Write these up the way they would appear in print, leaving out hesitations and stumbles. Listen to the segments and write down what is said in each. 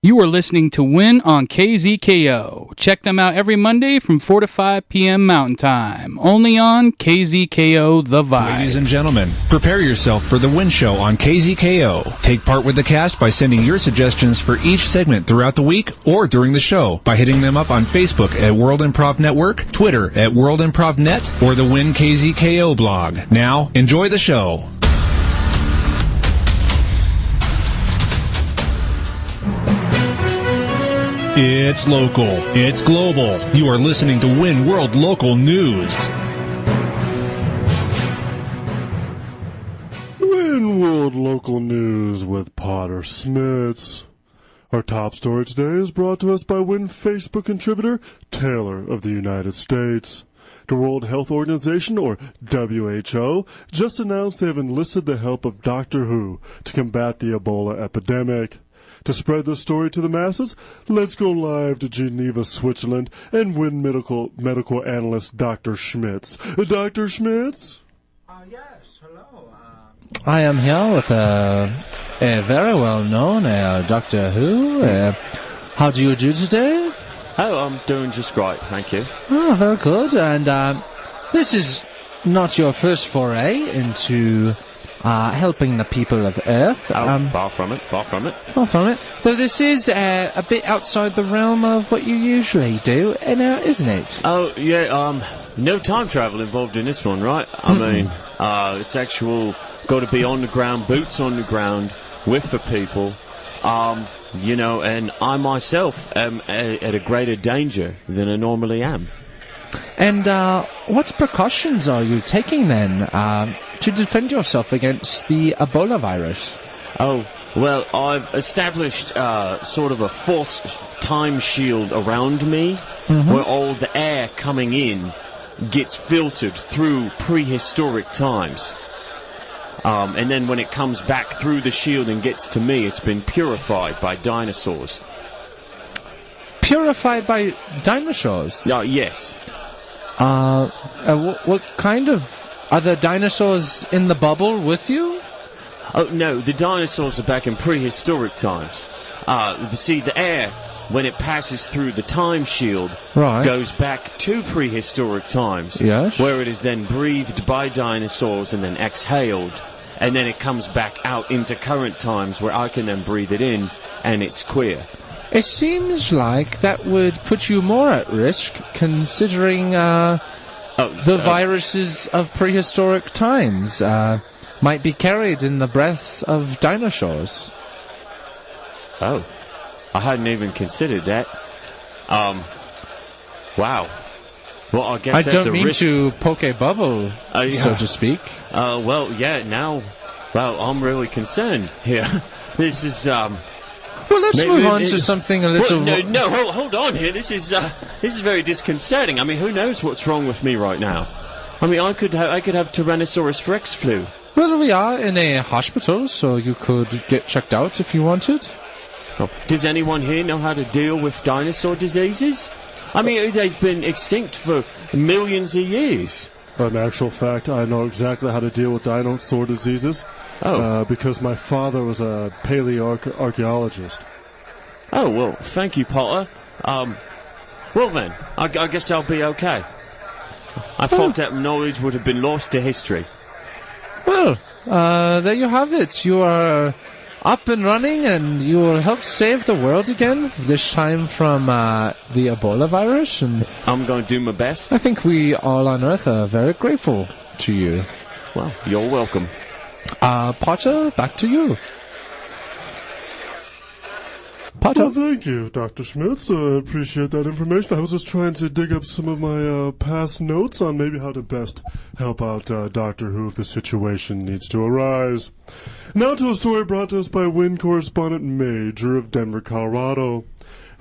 You are listening to Win on KZKO. Check them out every Monday from 4 to 5 p.m. Mountain Time. Only on KZKO The Vibe. Ladies and gentlemen, prepare yourself for the Win Show on KZKO. Take part with the cast by sending your suggestions for each segment throughout the week or during the show by hitting them up on Facebook at World Improv Network, Twitter at World Improv Net, or the Win KZKO blog. Now, enjoy the show. It's local. It's global. You are listening to Win World Local News. Win World Local News with Potter Smittss. Our top story today is brought to us by Win Facebook contributor Taylor of the United States. The World Health Organization, or W.H.O, just announced they have enlisted the help of W.H.O to combat the Ebola epidemic. To spread this story to the masses, let's go live to Geneva, Switzerland, and Win medical analyst Dr. Smittss. Dr. Smittss? Yes, hello. I am here with a very well-known Doctor Who. How do you do today? Oh, I'm doing just great, thank you. Oh, very good. And this is not your first foray into helping the people of Earth. Far from it. Far from it. So this is a bit outside the realm of what you usually do, isn't it? Oh, yeah, no time travel involved in this one, right? I mean, it's actual, got to be on the ground, boots on the ground, with the people, and I myself am at a greater danger than I normally am. And what precautions are you taking then to defend yourself against the Ebola virus? Oh, well, I've established sort of a false time shield around me, where all the air coming in gets filtered through prehistoric times. And then when it comes back through the shield and gets to me, it's been purified by dinosaurs. Purified by dinosaurs? Yes. What kind of... Are the dinosaurs in the bubble with you? Oh, no, the dinosaurs are back in prehistoric times. See, the air, when it passes through the time shield, goes back to prehistoric times. Yes. Where it is then breathed by dinosaurs and then exhaled, and then it comes back out into current times where I can then breathe it in, and it's queer. It seems like that would put you more at risk, considering the viruses of prehistoric times might be carried in the breaths of dinosaurs. Oh, I hadn't even considered that. Wow. Well, I guess that's a risk. I don't mean to poke a bubble, so to speak. Well, yeah, now, well, I'm really concerned here. This is, Well, let's move on to something a little... No, hold on here. This is very disconcerting. I mean, who knows what's wrong with me right now? I mean, I could have Tyrannosaurus Rex flu. Well, we are in a hospital, so you could get checked out if you wanted. Oh. Does anyone here know how to deal with dinosaur diseases? I mean, they've been extinct for millions of years. In actual fact, I know exactly how to deal with dinosaur diseases. Because my father was a paleoarchaeologist. Oh, well, thank you, Potter. Well then, I guess I'll be okay. I thought that knowledge would have been lost to history. Well, there you have it. You are up and running, and you will help save the world again, this time from the Ebola virus. And I'm going to do my best. I think we all on Earth are very grateful to you. Well, you're welcome. Potter, back to you. Potter. Well, thank you, Dr. Smittss. I appreciate that information. I was just trying to dig up some of my past notes on maybe how to best help out Doctor Who if the situation needs to arise. Now to a story brought to us by Win Correspondent Major of Denver, Colorado.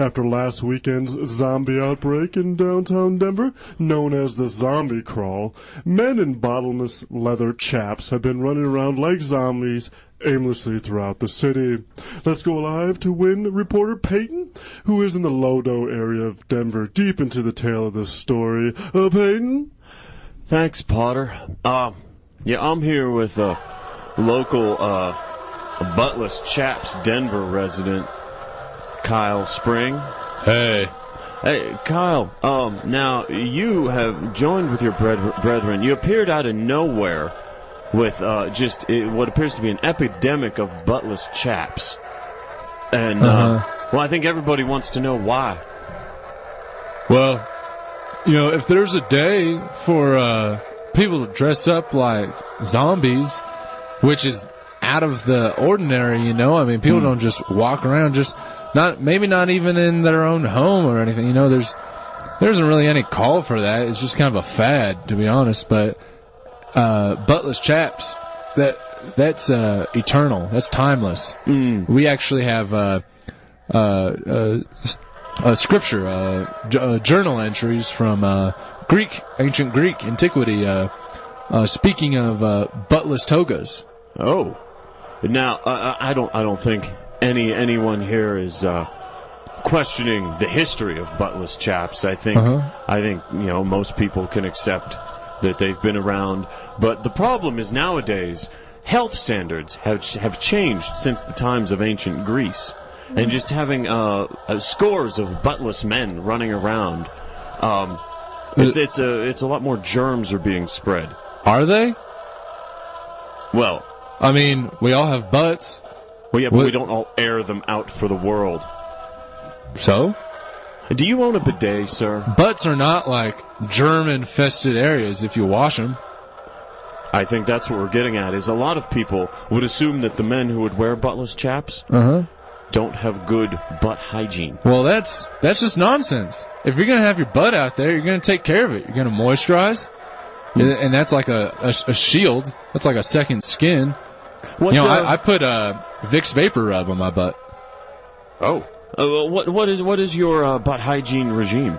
After last weekend's zombie outbreak in downtown Denver, known as the zombie crawl, men in bottomless leather chaps have been running around like zombies aimlessly throughout the city. Let's go live to Win reporter Peyton, who is in the Lodo area of Denver, deep into the tale of this story. Peyton? Thanks, Potter. Yeah, I'm here with a local buttless chaps Denver resident. Kyle Spring. Hey. Hey, Kyle, now you have joined with your brethren. You appeared out of nowhere with what appears to be an epidemic of buttless chaps. And, well, I think everybody wants to know why. Well, if there's a day for people to dress up like zombies, which is out of the ordinary, I mean, people don't just walk around maybe not even in their own home or anything. There isn't really any call for that. It's just kind of a fad, to be honest. But buttless chaps, that's eternal. That's timeless. We actually have scripture, journal entries from ancient Greek antiquity. Speaking of buttless togas. Oh, now I don't think anyone here is questioning the history of buttless chaps. I think most people can accept that they've been around. But the problem is nowadays health standards have changed since the times of ancient Greece, and just having scores of buttless men running around, it's a lot more germs are being spread. Are they? Well, I mean, we all have butts. Well, yeah, but we don't all air them out for the world. So? Do you own a bidet, sir? Butts are not like germ-infested areas if you wash them. I think that's what we're getting at, is a lot of people would assume that the men who would wear buttless chaps don't have good butt hygiene. Well, that's just nonsense. If you're going to have your butt out there, you're going to take care of it. You're going to moisturize, and that's like a shield. That's like a second skin. I put Vicks Vapor Rub on my butt. Oh. What is your butt hygiene regime?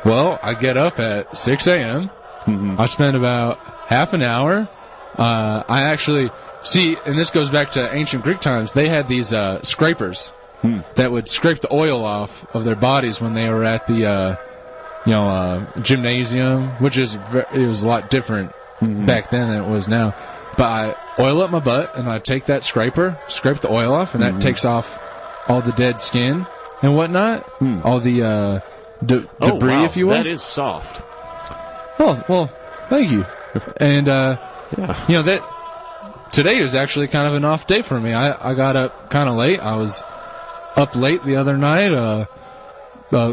Well, I get up at 6 a.m. I spend about half an hour. I actually see, and this goes back to ancient Greek times. They had these scrapers that would scrape the oil off of their bodies when they were at the gymnasium, which it was a lot different back then than it was now. But I oil up my butt, and I take that scraper, scrape the oil off, and that takes off all the dead skin and whatnot, all the debris, if you will. That is soft. Oh, well, thank you. And, that today was actually kind of an off day for me. I got up kind of late. I was up late the other night,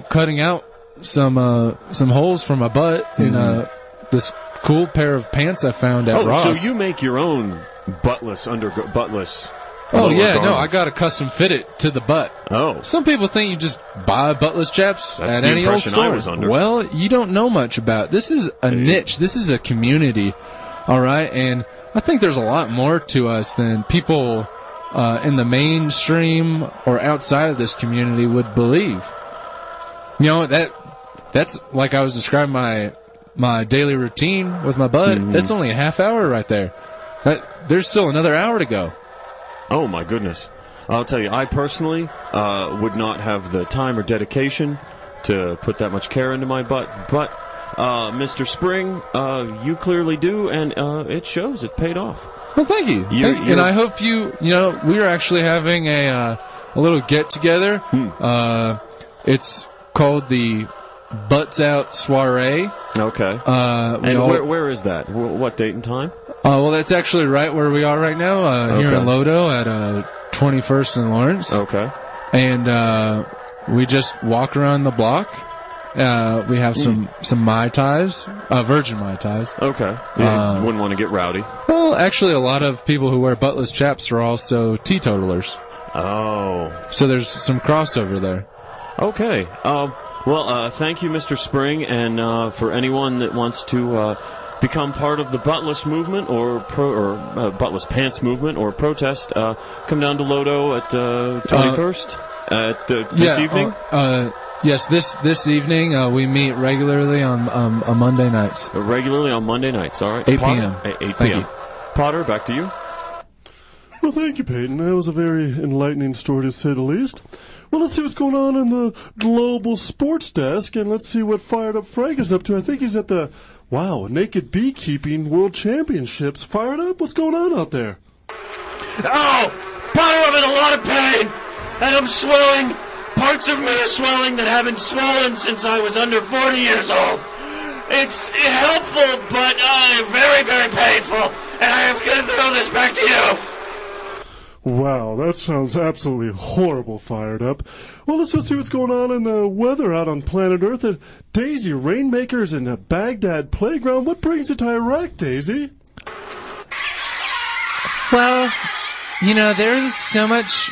cutting out some holes for my butt in this cool pair of pants I found at Ross. So you make your own buttless. Oh, yeah, no, I got to custom fit it to the butt. Oh. Some people think you just buy buttless chaps at any old store. I was under. Well, you don't know much about it. This is a niche. This is a community, all right? And I think there's a lot more to us than people in the mainstream or outside of this community would believe. That's like I was describing my daily routine with my butt. That's only a half hour right there. There's still another hour to go. Oh, my goodness. I'll tell you, I personally would not have the time or dedication to put that much care into my butt. But, Mr. Spring, you clearly do, and it shows. It paid off. Well, thank you. And I hope we are actually having a little get-together. It's called the Butts Out Soiree. Okay. And where is that? What date and time? Well, that's actually right where we are right now, here in Lodo at 21st and Lawrence. Okay. And we just walk around the block. We have some Mai Tais, virgin Mai Tais. Okay. Yeah, wouldn't want to get rowdy. Well, actually, a lot of people who wear buttless chaps are also teetotalers. Oh. So there's some crossover there. Okay. Well, thank you, Mr. Spring, and for anyone that wants to become part of the buttless movement or buttless pants movement or protest, come down to Lodo at 21st this evening. Yes, this evening we meet regularly on Monday nights. Regularly on Monday nights. All right. 8 p.m. 8 p.m. Potter, back to you. Well, thank you, Peyton. That was a very enlightening story, to say the least. Well, let's see what's going on in the Global Sports Desk, and let's see what Fired Up Frank is up to. I think he's at the, Naked Beekeeping World Championships. Fired Up? What's going on out there? Oh! Potter, I'm in a lot of pain! And I'm swelling! parts of me are swelling that haven't swollen since I was under 40 years old. It's helpful, but very, very painful, and I have to throw this back to you. Wow, that sounds absolutely horrible, Fired Up. Well, let's go see what's going on in the weather out on planet Earth at Daisy Rainmakers in the Baghdad Playground. What brings it to Iraq, Daisy? Well, you know, there's so much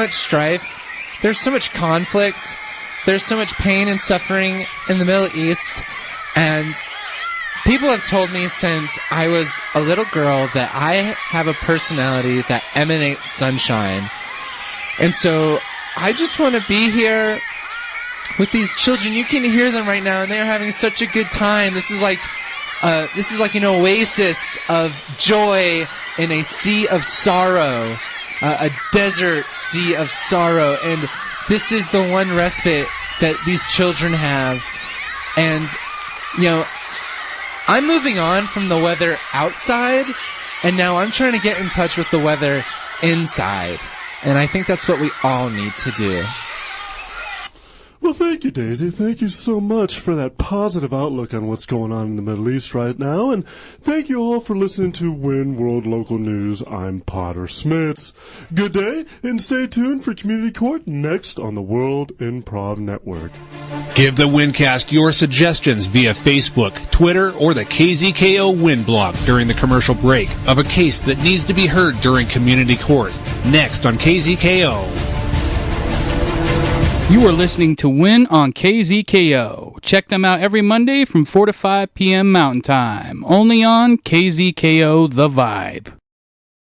strife, there's so much conflict, there's so much pain and suffering in the Middle East, and people have told me since I was a little girl that I have a personality that emanates sunshine. And so I just want to be here with these children. You can hear them right now, and they're having such a good time. This is like an oasis of joy in a sea of sorrow, a desert sea of sorrow. And this is the one respite that these children have. And, you know, I'm moving on from the weather outside, and now I'm trying to get in touch with the weather inside. And I think that's what we all need to do. Well, thank you, Daisy. Thank you so much for that positive outlook on what's going on in the Middle East right now. And thank you all for listening to Win World Local News. I'm Potter Smittss. Good day, and stay tuned for Community Court next on the World Improv Network. Give the Wincast your suggestions via Facebook, Twitter, or the KZKO Win blog during the commercial break of a case that needs to be heard during Community Court. Next on KZKO. You are listening to Win on KZKO. Check them out every Monday from 4 to 5 p.m. Mountain Time. Only on KZKO The Vibe.